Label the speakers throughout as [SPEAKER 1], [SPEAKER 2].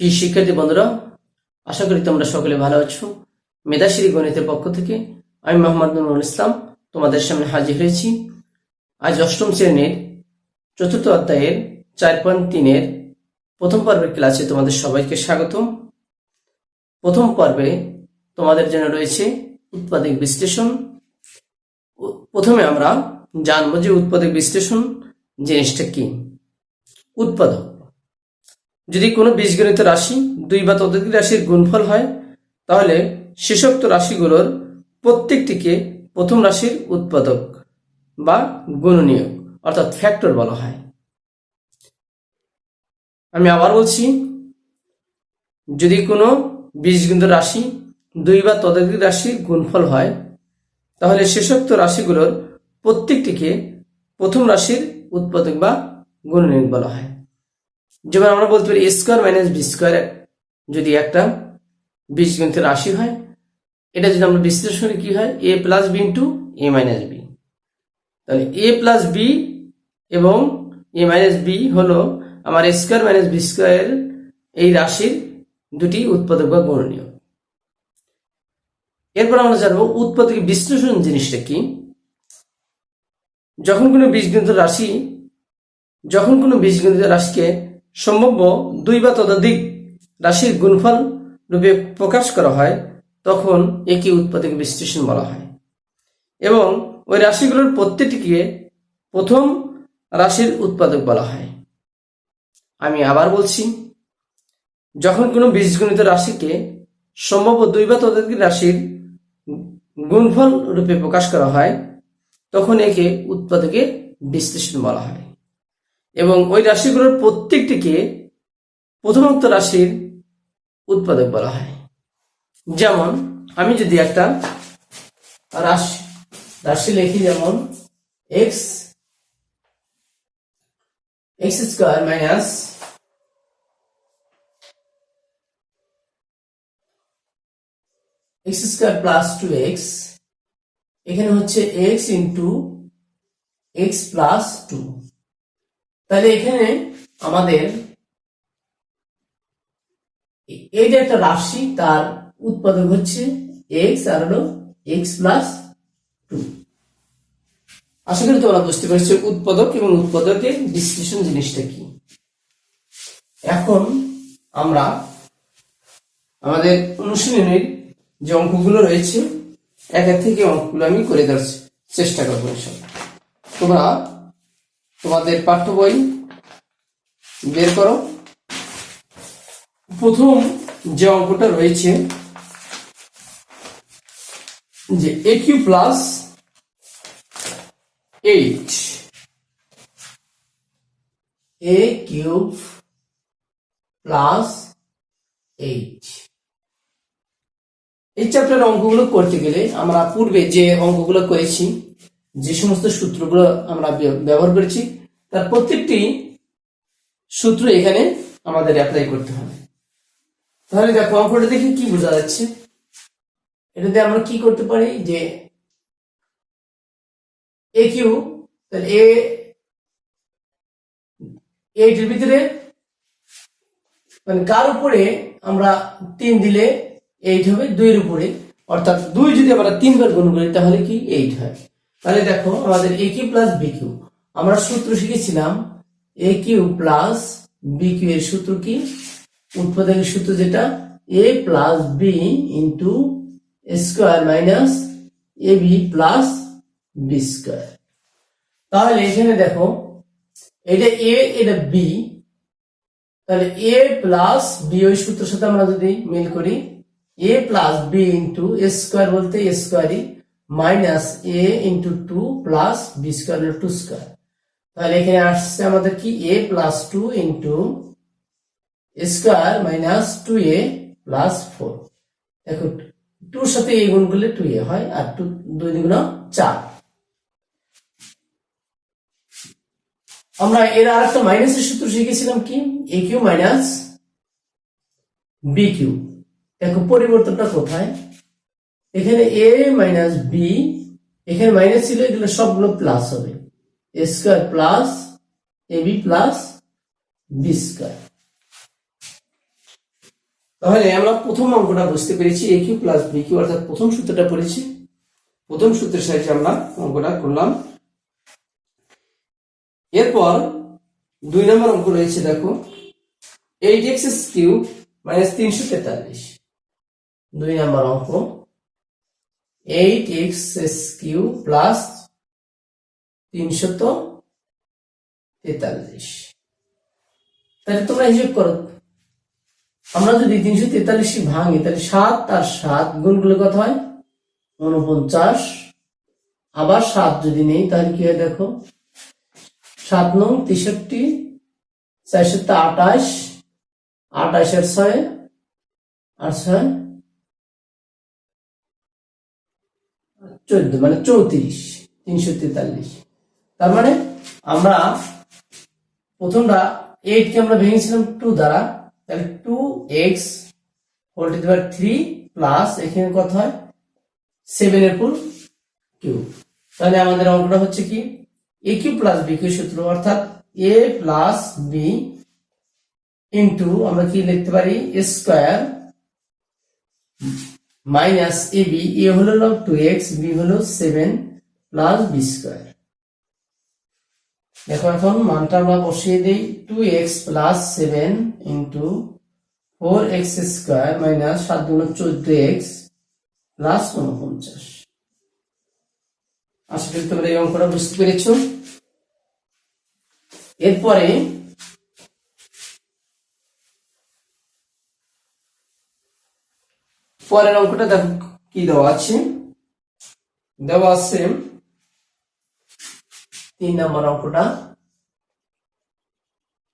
[SPEAKER 1] প্রিয় শিক্ষার্থী বন্ধুরা, আশা করি তোমরা সকলে ভালো আছো। মেধাশ্রী গণিতের পক্ষ থেকে আমি মোহাম্মদ নুরুল ইসলাম তোমাদের সামনে হাজির হয়েছি। আজ অষ্টম শ্রেণীর চতুর্থ অধ্যায়ের 4.3 প্রথম পর্বের ক্লাসে তোমাদের সবাইকে স্বাগতম। প্রথম পর্বে তোমাদের জন্য রয়েছে উৎপাদক বিশ্লেষণ। প্রথমে আমরা জানবো যে উৎপাদক বিশ্লেষণ জিনিসটা কি। উৎপাদক, যদি কোনো বীজগণিত রাশি দুই বা ততোধিক রাশির গুণফল হয়, তাহলে শেষোক্ত রাশিগুলোর প্রত্যেকটিকে প্রথম রাশির উৎপাদক বা গুণনীয়ক অর্থাৎ ফ্যাক্টর বলা হয়। আমি আবার বলছি, যদি কোনো বীজগণিত রাশি দুই বা ততোধিক রাশির গুণফল হয়, তাহলে শেষোক্ত রাশিগুলোর প্রত্যেকটিকে প্রথম রাশির উৎপাদক বা গুণনীয়ক বলা হয়। যেমন আমরা বলতে পারি a square minus b square যদি একটা বীজগণিতের রাশি হয়, এটা যদি আমরা বিশ্লেষণ করি কি হয়, a plus b into a minus b. তাহলে a প্লাস বি এবং এ মাইনাস বি হলো আমার a square minus b square এই রাশির দুটি উৎপাদক বা গুণনীয়ক। এরপর আমরা জানবো উৎপাদক বিশ্লেষণ জিনিসটা কি। যখন কোনো বীজগণিত রাশিকে সম্ভাব্য দুই বা ততোধিক রাশির গুণফল রূপে প্রকাশ করা হয়, তখন একে উৎপাদক বিশ্লেষণ বলা হয় এবং ওই রাশিগুলোর প্রত্যেকটিকে প্রথম রাশির উৎপাদক বলা হয়। আমি আবার বলছি, যখন কোনো বীজগণিত রাশিকে সম্ভাব্য দুই বা ততোধিক রাশির গুণফল রূপে প্রকাশ করা হয়, তখন একে উৎপাদকের বিশ্লেষণ বলা হয় এবং ওই রাশিগুলোর প্রত্যেকটিকে প্রথমোক্ত রাশির উৎপাদক বলা হয়। যেমন আমি যদি একটা রাশি লিখি, যেমন x square minus x square plus 2x, এখানে হচ্ছে x ইন্টু x প্লাস 2। তাহলে এখানে আমাদের এই যে একটা রাশি, তার উৎপাদক হচ্ছে x আর হলো x প্লাস 2। আশা করি তোমরা বুঝতে পেরেছো উৎপাদক এবং উৎপাদকের বিশ্লেষণ জিনিসটা কি। এখন আমরা আমাদের অনুশীলনের যে অঙ্কগুলো রয়েছে, এক থেকে অঙ্কগুলো আমি করে দেওয়ার চেষ্টা করবো। তোমরা তোমাদের পাঠ্য বই বের করো। প্রথম যে অঙ্কটা রয়েছে যে a cube plus 8, a cube plus 8। এই চ্যাপ্টারের অঙ্কগুলো করতে গেলে আমরা পূর্বে যে অঙ্কগুলো করেছি, যে সমস্ত সূত্রগুলো আমরা ব্যবহার করেছি, তার প্রত্যেকটি সূত্র এখানে আমাদের অ্যাপ্লাই করতে হবে। তাহলে দেখো অঙ্কটা দেখে কি বোঝা যাচ্ছে, এটাতে আমরা কি করতে পারি যে a কিউব, তাহলে এর ভিতরে মানে কার উপরে আমরা 3 দিলে 8 হবে, 2 এর উপরে, অর্থাৎ 2 যদি আমরা 3 বার গুণ করি তাহলে কি 8 হয়। তাহলে দেখো আমাদের a cube plus b cube, আমরা সূত্র শিখেছিলাম a cube plus b cube এর সূত্র কি, উৎপাদকের সূত্র যেটা a plus b into square minus ab plus b square. তাহলে এখানে দেখো এটা a এটা b, তাহলে a প্লাস b ওই সূত্রের সাথে আমরা যদি মিল করি, a plus b into square বলতে স্কয়ারই minus a into 2 plus b square 2 square. তাহলে এখানে আসছে আমাদের কি a plus 2 into square minus 2a plus 4। দেখো 2 সাথে a গুণ করলে 2a হয়, আর 2 দুগুণ 4। আমরা এর আরেকটা মাইনাসের সূত্র শিখেছিলাম কি, a cube minus b cube. দেখো পরিবর্তনটা কোথায়, এখানে a মাইনাস b, এখানে মাইনাস ছিল, এগুলো সবগুলো প্লাস হবে, a square plus ab plus b square. তাহলে আমরা প্রথম অঙ্কটা বুঝতে পেরেছি a cube plus b cube, অর্থাৎ প্রথম সূত্রটা পড়েছি, প্রথম সূত্রের সাহায্যে আমরা অঙ্কটা করলাম। এরপর 2 নম্বর অঙ্ক রয়েছে, দেখো 8x কিউব মাইনাস 343। 2 নম্বর অঙ্ক 8x কিউব প্লাস 343। তাহলে তোমরা হিসেব করো, আমরা যদি 343 ভাঙি তাহলে 7 আর 7 গুণ করলে কত হয়? 49। আবার 7 যদি নেই তাহলে কি হয় দেখো, 7 নং 63, 4 7 28, 28 এর 6 আর 6 14, মানে 34, 343। তার মানে আমরা প্রথমটা 8 কে আমরা ভেঙেছিলাম 2 দ্বারা, তাহলে 2x whole to the power 3 plus এখানে কত হয় 7 এর পুরো কিউব। তাহলে আমাদের অঙ্কটা হচ্ছে কি a cube plus b cube সূত্র, অর্থাৎ a প্লাস b ইনটু আমরা কি লিখতে পারি স্কয়ার মাইনাস ab, a হলো 2x, b হলো 7 প্লাস b স্কয়ার। দেখো এখন মানটা আমরা বসিয়ে দেই, 2x plus 7 into 4x square minus 7 গুণ 14x প্লাস 49। আশা করি তোমরা এই অঙ্কটা বুঝতে পেরেছ। এরপরে পরের অঙ্কটা দেখো কি দেওয়া আছে, 3 নম্বর অঙ্কটা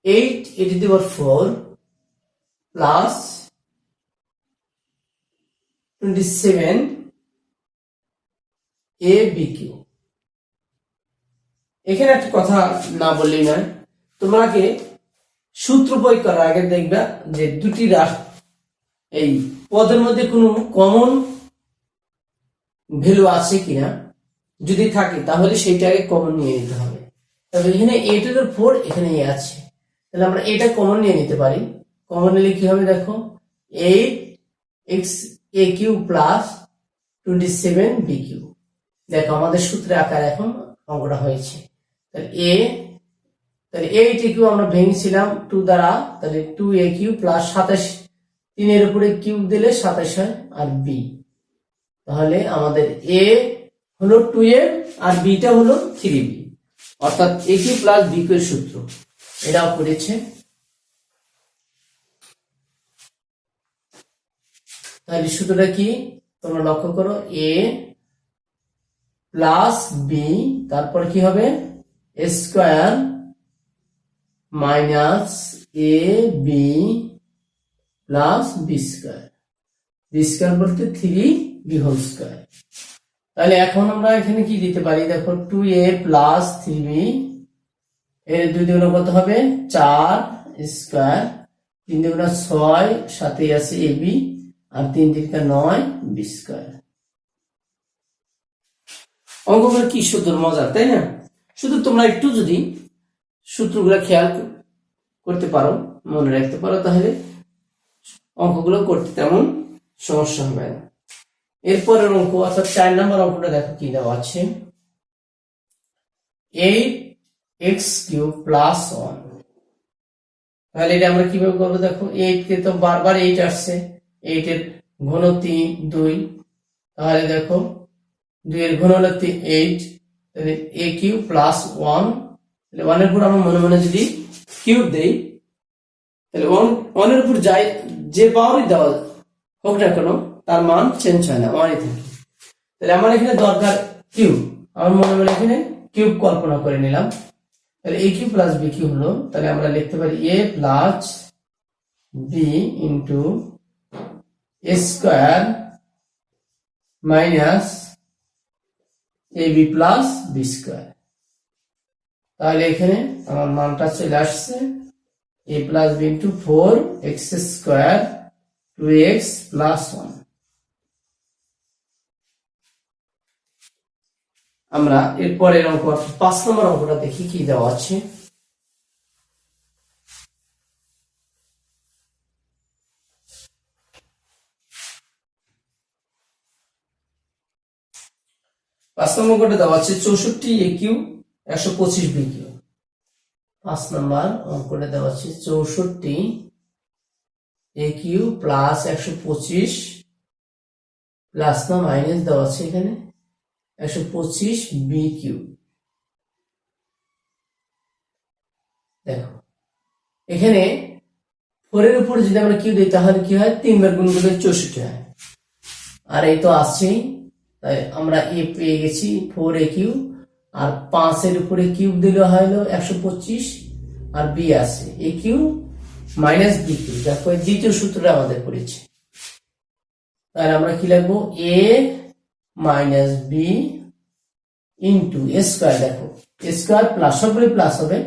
[SPEAKER 1] 8 to the power 4 plus 27 a b cube. এখানে একটা কথা না বললেই নয়, তোমাকে সূত্র প্রয়োগ করার আগে দেখবা যে দুটি এই পদের মধ্যে কোনো কমন ভ্যালু আছে কিনা, যদি থাকে তাহলে সেইটাকে কমন নিয়ে নিতে হবে। তবে এখানে a to the 4 এখানে a আছে, তাহলে আমরা এটা কমন নিয়ে নিতে পারি। কমন নিলে কি হবে দেখো, 8x a cube plus 27 b cube. দেখো আমাদের সূত্রে আকার এখন অঙ্কটা হয়েছে। তাহলে তাহলে 8 a কিউ আমরা ভেঙেছিলাম 2 দ্বারা, তাহলে 2a কিউ প্লাস 27, 3 এর উপরে কিউব দিলে 27 হয়, আর b, তাহলে আমাদের a হলো 2a আর b টা হলো 3b, অর্থাৎ a cube plus b cube এর সূত্র এটাও পড়েছে। তাহলে সূত্রটা কি তোমরা লক্ষ্য করো, a প্লাস b, তারপর কি হবে square minus a b plus b square. B square বলতে 3b হোল স্কয়ার। তাহলে এখন আমরা এখানে কি দিতে পারি দেখো, 2a প্লাস 3b এর 2 দ্বিগুণ কত হবে 4 স্কয়ার, 3 দ্বিগুণ 6, সাথে আছে ab, আর 3 3 9 b স্কয়ার। অঙ্কগুলো কি সুন্দর মজার, তাই না? শুধু তোমরা একটু যদি সূত্রগুলো খেয়াল করতে পারো, মনে রাখতে পারো, তাহলে অঙ্কগুলো করতে তেমন সমস্যা হবে না। এরপরের অঙ্ক অর্থাৎ 4 নম্বর অঙ্কটা দেখো কি দেওয়া আছে, 8x কিউব প্লাস 1। তাহলে এটা আমরা কিভাবে করবো দেখো, 8 কে তো বারবার 8 আসছে, 8 এর ঘন 2, তাহলে দেখো 2 এর ঘন হলো 8, তাহলে a কিউব প্লাস 1। তাহলে 1 এর উপর আমরা মনে মনে যদি কিউব দেই, তাহলে 1 এর উপর যাই যে পাওয়ারই দেওয়া হোক না কেন তার মান চেঞ্জ হয় না, 1ই থাকে। তাহলে আমার এখানে দরকার কিউব, আমার মনে মনে এখানে কিউব কল্পনা করে নিলাম। তাহলে a cube plus b cube হলো, তাহলে আমরা লিখতে পারি a plus b into a square minus ab plus b square. তাহলে এখানে আমার মানটা চলে আসছে a plus b into 4x square 2x plus 1। আমরা এরপরের অঙ্ক 5 নম্বর অঙ্কটা দেখি কি দেওয়া আছে। 5 নম্বর অঙ্কটা দেওয়া আছে 64 এ কিউ 125 বি কিউ। 5 নম্বর অঙ্কটা দেওয়া আছে 64 এ কিউ প্লাস 125 প্লাস না মাইনাস দেওয়া আছে এখানে 125 বি কিউ। দেখো এখানে 4 এর উপরে যদি আমরা কিউ দিই তাহলে কি হয়, 3 বার গুণ করলে 64 হয়। আর এই তো আসছেই, তাই আমরা এ পেয়ে গেছি 4 এ কিউ, আর 5 এর উপরে কিউব দিলে হলো 125, আর বি আছে এ কিউ মাইনাস বি কিউ। দেখো এই দ্বিতীয় সূত্রটা আমাদের পড়েছে, তাহলে আমরা কি লিখবো, এ মাইনাস বি ইন্টু এ স্কোয়ার। দেখো এ স্কোয়ার প্লাস সবগুলো প্লাস হবে,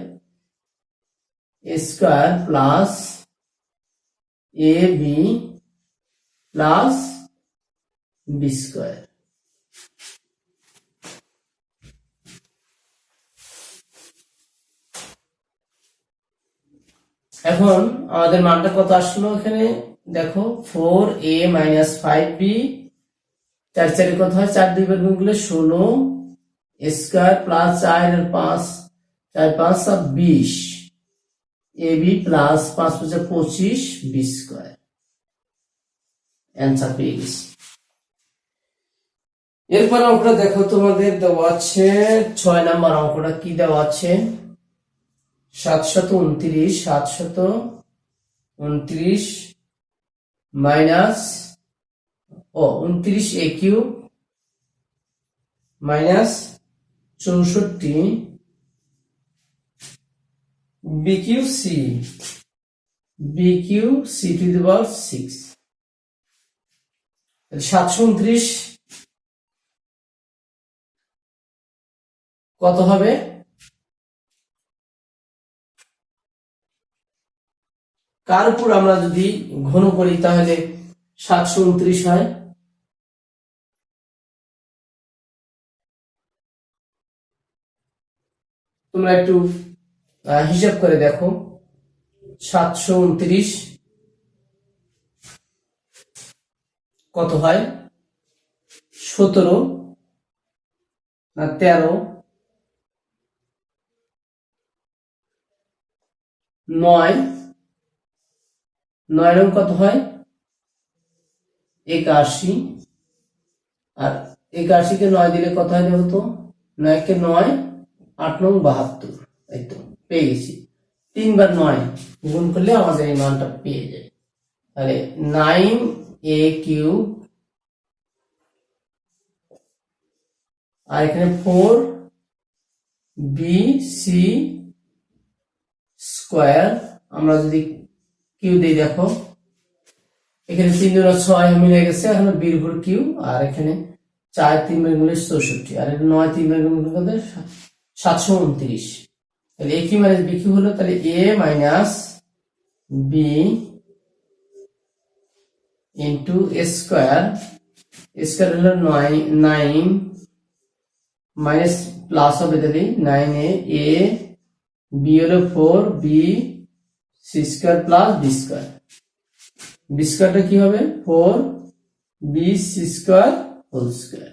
[SPEAKER 1] এ square plus A B plus B square. এখন আমাদের মানটা কত আসলো এখানে দেখো, 4a মাইনাস 5b, 4 4 কত হয়, 4 2 বার গুণ করলে 16 স্কয়ার প্লাস 4 আর 5 4 5 20 ab plus 5 5 25 b square. Answer পেয়ে গেছি। এরপর অঙ্কটা দেখো তোমাদের দেওয়া আছে 6 নাম্বার অঙ্কটা কি দেওয়া আছে, 729 minus 29 a cube minus 64 b cube c to the power 6। 729 কত হবে, কার উপর আমরা যদি ঘন করি তাহলে 729 হয়। তোমরা একটু হিসাব করে দেখো, 729 কত হয়, 17 না 13 9 9 রং কত হয় 81, আর 81 কে 9 দিলে কত হয় দেখো তো, 9 কে 9 8 9 72। এই তো পেয়ে গেছি, 3 বার 9 গুণ করলে আমাদের এই মানটা পেয়ে যায়। তাহলে 9a কিউব আর এখানে 4bc স্কয়ার, আমরা যদি কিউ দিই দেখো এখানে 3 দুগুণ 6 মিলে গেছে, এখানে b এর উপর কিউ, আর এখানে 4 3 বার গুণলে 64, আর এখানে 9 3 বার গুণ করলে 729। তাহলে a cube minus b cube হলো, তাহলে a minus b into square, square হলো 9 মাইনাস প্লাস হবে, তাহলে 9a a b হলো 4 b c square plus b square. B স্কয়ারটা কি হবে, 4b c square whole square.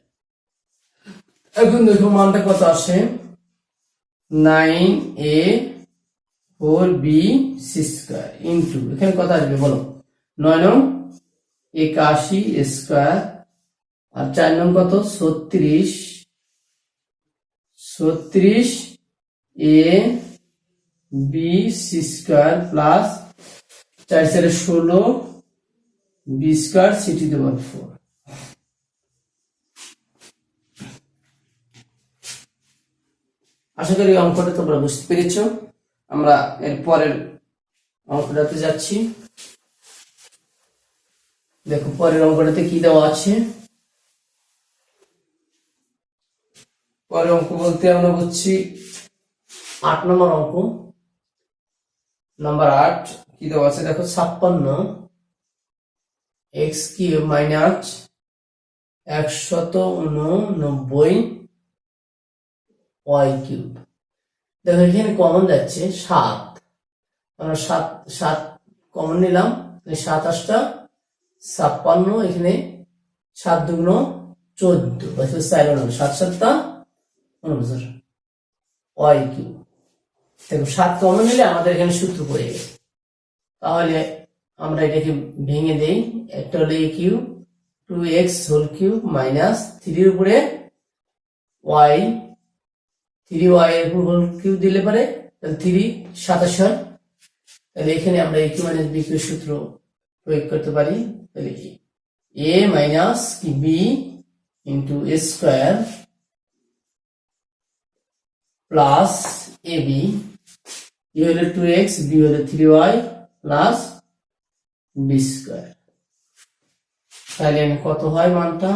[SPEAKER 1] এখন দেখো মানটা কত আসে, 9a 4b c square into এখানে কত আসবে বলো, 9 নং 81 স্কয়ার, আর 4 নং কত 36 a b c square plus 4 4 16 b square c to the power 4। আশা করি অঙ্কটা তোমরা বুঝতে পেরেছো। আমরা এর পরের অঙ্কটাতে যাচ্ছি। দেখো পরের অঙ্কটাতে কি দেওয়া আছে, পরের অঙ্ক বলতে আমরা বুঝছি 8 নম্বর অঙ্ক, নাম্বার 8 কি দেওয়া আছে দেখো, 56 x cube minus 189 y cube. দেখো এখানে কমন যাচ্ছে 7, আমরা 7 কমন নিলাম, 7 8 56, এখানে 7 দুগুণ 14 বা 4 7 7 49 ওয়াই কিউব। দেখো 7 কমন নিলে আমাদের এখানে সূত্র পড়ে গেছে। তাহলে আমরা এটাকে ভেঙে দেই। একটা হলো a cube 2x whole cube minus 3 এর উপরে y 3y এর উপর হোল কিউব দিলে পারে তাহলে 3 27 হয়। তাহলে এখানে আমরা a cube minus b cube সূত্র প্রয়োগ করতে পারি। তাহলে a মাইনাস কি b into a square plus ab, a হলো 2x, b হলো 3y প্লাস b স্কোয়ার। তাহলে কত হয় মানটা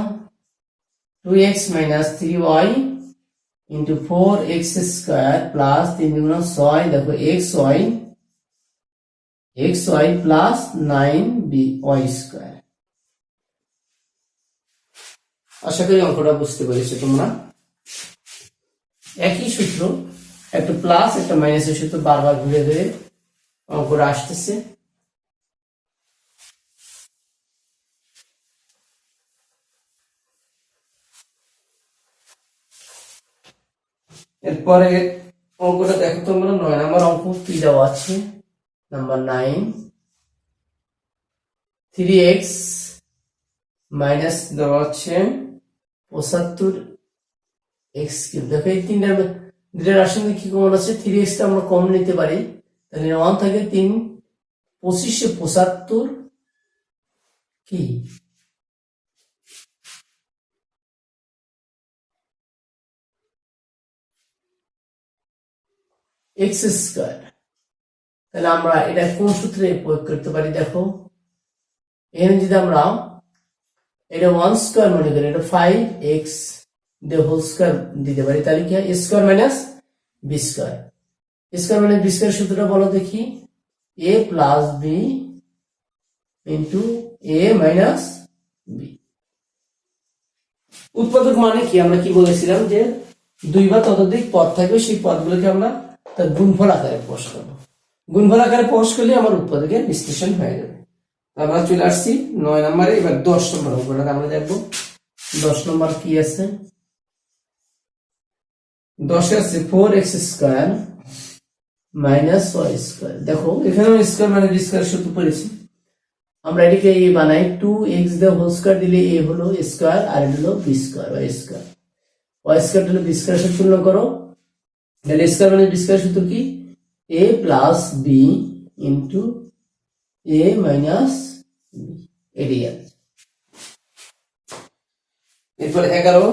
[SPEAKER 1] 2x minus 3y into 4x square plus 3 দুগুণ 6, দেখো xy প্লাস 9by স্কোয়ার। আশা করি অঙ্কটা বুঝতে পেরেছো তোমরা। একই সূত্র, একটা প্লাস একটা মাইনাসের সূত্র বারবার ঘুরে ঘুরে অঙ্কটা আসতেছে। এরপরে অঙ্কটা দেখো তোমরা, 9 নম্বর অঙ্ক কি দেওয়া আছে, নাম্বার 9 3x মাইনাস দেওয়া আছে 75x কিউব। দেখো এই দুটা রাশির মধ্যে কি কমন আছে, 3x টা আমরা কমন নিতে পারি। তাহলে 1 থাকে 3 25 75 কি x স্কয়ার। তাহলে আমরা এটা কোন সূত্রে প্রয়োগ করতে পারি, দেখো এখানে যদি আমরা এটা 1 স্কয়ার মনে করি, এটা 5x the whole স্কয়ার দিতে পারি, তাহলে কি হয় a square minus b square. Square minus b square সূত্রটা বলো দেখি, a plus b into a minus b। উৎপাদক মানে কি, আমরা কি বলেছিলাম যে দুই বা ততোধিক পদ থাকবে, সেই পদগুলোকে আমরা তার গুণফল আকারে প্রকাশ করবো। গুণফল আকারে প্রকাশ করলে আমার উৎপাদকের বিশ্লেষণ হয়ে যাবে। আমরা চলে আসছি 9 নম্বরে। এবার 10 নম্বর অঙ্কটা আমরা দেখবো। 10 নম্বর কি আছে, 10 আছে 4x square minus y square. দেখো এখানে স্কয়ার মানে বি স্কয়ার সূত্র পড়েছি, আমরা এটাকে a বানাই, 2x the whole স্কয়ার দিলে a হলো স্কয়ার আর এটা হলো b square y square. y square হলো b স্কয়ার সাথে তুলনা করো, তাহলে স্কয়ার মানে b স্কয়ার সূত্র কি a plus b into a minus b। এটাই আছে। এরপর 11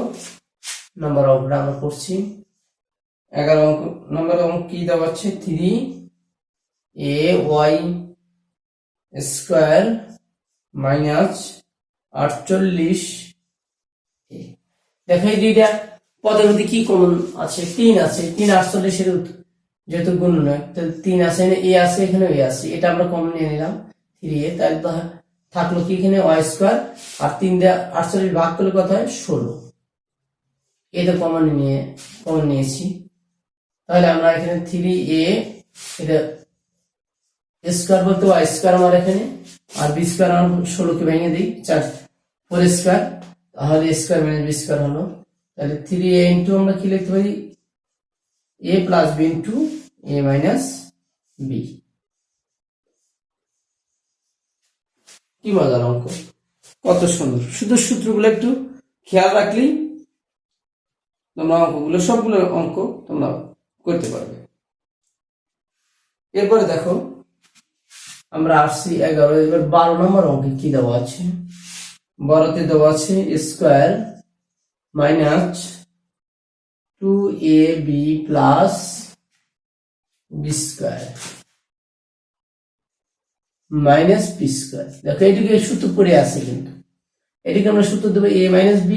[SPEAKER 1] নম্বর অঙ্কটা আমরা করছি। 11 নম্বর অঙ্ক কি দেওয়া আছে, 3ay স্কয়ার মাইনাস 48। দেখো এই দুইটা পদের মধ্যে কি কমন আছে, 3 আছে। 3 48 এর যেহেতু গুণ নয়, তাহলে 3 আছে, এ আছে, এখানে এ আছে, এটা আমরা কমন নিয়ে নিলাম 3a। তাহলে থাকলো কি এখানে y স্কয়ার, আর 3 দিয়ে 48 ভাগ করলে কত হয় 16। এটা কমন নিয়েছি। তাহলে আমরা এখানে 3a এটা স্কয়ার বলতে y স্কয়ার আমার এখানে, আর b স্কয়ার আমরা 16 কে ভেঙে দিই 4 স্কয়ার, তাহলে স্কয়ার মাইনাস b স্কয়ার হলো। তাহলে 3a ইনটু আমরা কি লিখতে পারি, a plus b into a minus b। কি মজার অঙ্ক, কত সুন্দর। শুধু সূত্রগুলো একটু খেয়াল রাখলেই তোমরা অঙ্কগুলো সবগুলো অঙ্ক তোমরা করতে পারবে। এরপরে দেখো আমরা আসছি 11। এবার 12 নম্বর অঙ্কে কি দেওয়া আছে, 12তে দেওয়া আছে square minus 2ab plus b square minus b square. দেখো এটিকে সূত্র পড়ে আছে, কিন্তু এটিকে আমরা সূত্র দেবো a minus b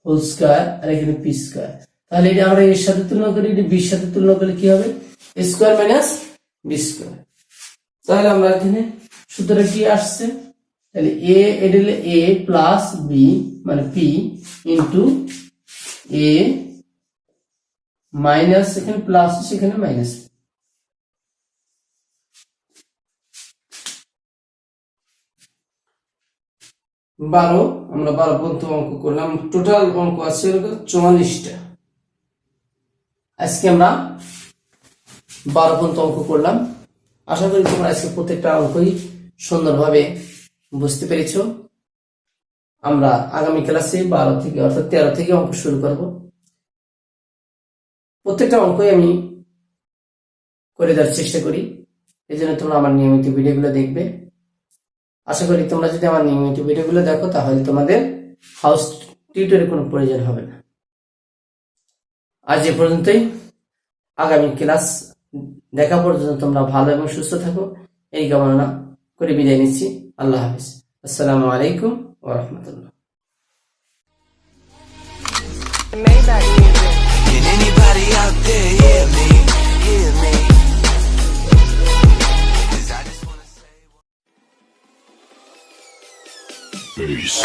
[SPEAKER 1] whole square আর এখানে p স্কয়ার। তাহলে এটা আমরা এর সাথে তুলনা করি, এটা b এর সাথে তুলনা করলে কি হবে, a square minus b square. তাহলে আমরা এখানে সূত্রটা কি আসছে, তাহলে এটা হলো a প্লাস b মানে p ইনটু a মাইনাস, এখানে প্লাস সেখানে মাইনাস, 12 আমরা 12 পর্যন্ত অঙ্ক করলাম, টোটাল অঙ্ক আছে 44টা। আজকে আমরা 12 পর্যন্ত অঙ্ক করলাম। আশা করি তোমরা আজকে প্রত্যেকটা অঙ্কই সুন্দরভাবে বুঝতে পেরেছো। আমরা আগামী ক্লাসে 12 থেকে অর্থাৎ 13 থেকে অঙ্ক শুরু করব। প্রত্যেকটা অঙ্কই আমি করে দেওয়ার চেষ্টা করি, এই জন্য তোমরা আমার নিয়মিত ভিডিওগুলো দেখবে। আশা করি তোমরা যদি আমার নিয়মিত ভিডিওগুলো দেখো তাহলে তোমাদের হাউস টিউটরের কোনো প্রয়োজন হবে না। আজ এ পর্যন্তই, আগামী ক্লাস দেখা পর্যন্ত তোমরা ভালো এবং সুস্থ থাকো এই কামনা করে বিদায় নিচ্ছি। আল্লাহ হাফিজ। আসসালামু আলাইকুম ওয়া রাহমাতুল্লাহ।
[SPEAKER 2] Maybach music.
[SPEAKER 3] Can anybody out there hear me? Hear me? 'Cause I just wanna say
[SPEAKER 4] Peace.